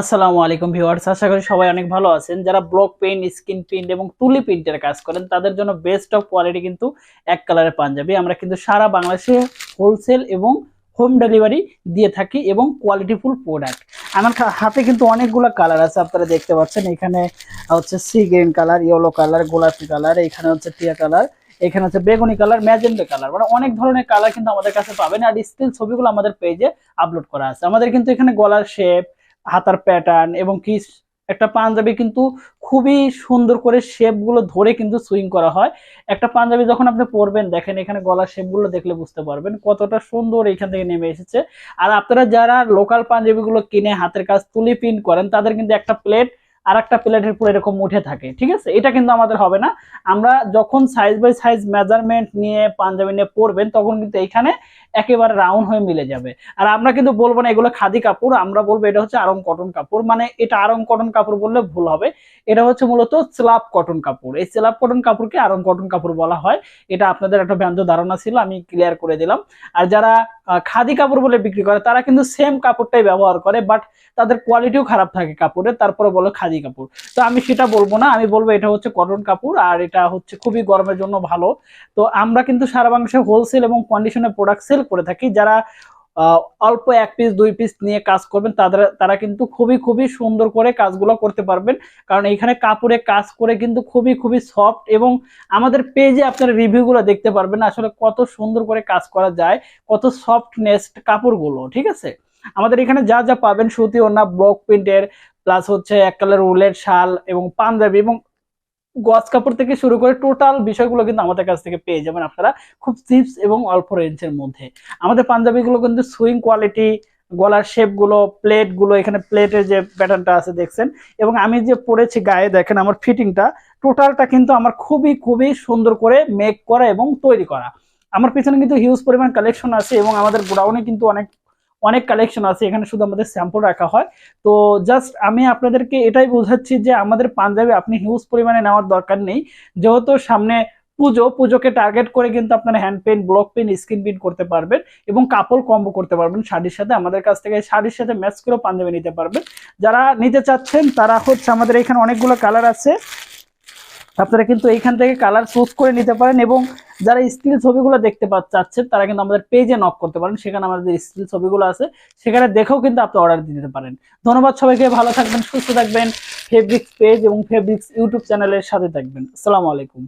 আসসালামু আলাইকুম ভিউয়ার্স, আশা করি সবাই অনেক ভালো আছেন। যারা ব্লক পেইন্ট, স্ক্রিন প্রিন্ট এবং তুলি প্রিন্টের কাজ করেন তাদের জন্য বেস্ট অফ কোয়ালিটি কিন্তু এক কালারের পাঞ্জাবি আমরা কিন্তু সারা বাংলাদেশে হোলসেল এবং হোম ডেলিভারি দিয়ে থাকি এবং কোয়ালিটিফুল প্রোডাক্ট। আমার হাতে কিন্তু অনেকগুলো কালার আছে, আপনারা দেখতে পাচ্ছেন। এখানে হচ্ছে sea green colour, yellow colour, গোলাপি কালার, এখানে হচ্ছে টিয়া কালার, এখানে হচ্ছে বেগুনি কালার, ম্যাজেন্টা কালার, মানে অনেক ধরনের কালার কিন্তু আমাদের কাছে পাবেন। আর স্টিল ছবিগুলো আমাদের পেজে আপলোড করা আছে। আমাদের কিন্তু এখানে গলার শেপ, হাতার প্যাটার্ন এবং কি একটা পাঞ্জাবি কিন্তু খুবই সুন্দর করে শেপ গুলো ধরে কিন্তু সুইং করা হয়। একটা পাঞ্জাবি যখন আপনি পরবেন, দেখেন এখানে গলার শেপ গুলো দেখলে বুঝতে পারবেন কতটা সুন্দর এখান থেকে নেমে এসেছে। আর আপনারা যারা লোকাল পাঞ্জাবি গুলো কিনে হাতের কাজ তুলি প্রিন্ট করেন তাদের কিন্তু একটা প্লেট আর একটা প্লেটের পুরো এরকম উঠে থাকে, ঠিক আছে? এটা কিন্তু আমাদের হবে না। আমরা যখন সাইজ বাই সাইজ মেজারমেন্ট নিয়ে পাঞ্জাবি নিয়ে পরবেন তখন কিন্তু এইখানে একেবারে রাউন্ড হয়ে মিলে যাবে। আর আমরা কিন্তু বলবো না এগুলো খাদি কাপড়, আমরা বলবো এটা হচ্ছে আরং কটন কাপড়। মানে এটা আরং কটন কাপড় বললে ভুল হবে, এটা হচ্ছে মূলত স্ল্যাব কটন কাপড়। এই স্ল্যাব কটন কাপড়কে আরং কটন কাপড় বলা হয়। এটা আপনাদের একটা ভ্রান্ত ধারণা ছিল, আমি ক্লিয়ার করে দিলাম। আর যারা খাদি কাপড় বলে বিক্রি করে তারা কিন্তু সেম কাপড়টাই ব্যবহার করে, বাট তাদের কোয়ালিটিও খারাপ থাকে কাপড়ের, তারপরে বলে খাদি কাপড়। তো আমি সেটা বলবো না, আমি বলবো এটা হচ্ছে কটন কাপড় আর এটা হচ্ছে খুবই গরমের জন্য ভালো। তো আমরা কিন্তু সারা বাংলাদেশে হোলসেল এবং কন্ডিশনে প্রোডাক্ট সেল করে থাকি। যারা অল্প এক পিস দুই পিস নিয়ে কাজ করবেন তারা কিন্তু খুবই খুবই সুন্দর করে কাজগুলো করতে পারবেন। কারণ এখানে কাপড়ে কাজ করে কিন্তু খুবই খুবই সফট, এবং আমাদের পেজে আপনারা রিভিউগুলো দেখতে পারবেন আসলে কত সুন্দর করে কাজ করা যায়, কত সফটনেস কাপড়গুলো, ঠিক আছে? আমাদের এখানে যা যা পাবেন, সুতি ওড়না, ব্লক প্রিন্টের, প্লাস হচ্ছে এক কালার উলের শাল এবং পাঞ্জাবি এবং গজ কাপড় থেকে শুরু করে টোটাল বিষয়গুলো কিন্তু আমাদের কাছ থেকে পেয়ে যাবেন আপনারা খুব চিপস এবং অল্প রেঞ্জের মধ্যে। আমাদের পাঞ্জাবিগুলো কিন্তু সুইং কোয়ালিটি, গলার শেপ গুলো, প্লেট গুলো, এখানে প্লেটের যে প্যাটার্নটা আছে দেখছেন, এবং আমি যে পরেছি গায়ে দেখেন আমার ফিটিংটা টোটালটা কিন্তু আমার খুবই খুবই সুন্দর করে মেক করা এবং তৈরি করা। আমার পিছনে কিন্তু হিউজ পরিমাণ কালেকশন আছে এবং আমাদের গোডাউনে কিন্তু অনেক অনেক কালেকশন আছে, এখানে শুধু আমাদের স্যাম্পল রাখা হয়। তো জাস্ট আমি আপনাদেরকে এটাই বোঝাচ্ছি যে আমাদের পাঞ্জাবি আপনি হিউজ পরিমাণে নেওয়ার দরকার নেই, যেহেতু সামনে পুজোকে টার্গেট করে কিন্তু আপনারা hand paint, block paint, screen print করতে পারবেন এবং কাপড় কম্বো করতে পারবেন শাড়ির সাথে। আমাদের কাছ থেকে শাড়ির সাথে ম্যাচ করে পাঞ্জাবি নিতে পারবেন। যারা নিতে চাচ্ছেন তারা হচ্ছে আমাদের এখানে অনেকগুলো কালার আছে, আপনারা কিন্তু এইখান থেকে কালার চুজ করে নিতে পারেন। এবং যারা স্টিল ছবিগুলো দেখতে চাচ্ছেন তারা কিন্তু আমাদের পেজে নক করতে পারেন, সেখানে আমাদের স্টিল ছবিগুলো আছে, সেখানে দেখেও কিন্তু আপনি অর্ডার দিতে পারেন। ধন্যবাদ সবাইকে, ভালো থাকবেন, সুস্থ থাকবেন। ফেব্রিক্স পেজ এবং ফেব্রিক্স ইউটিউব চ্যানেলের সাথে থাকবেন। আসসালামু আলাইকুম।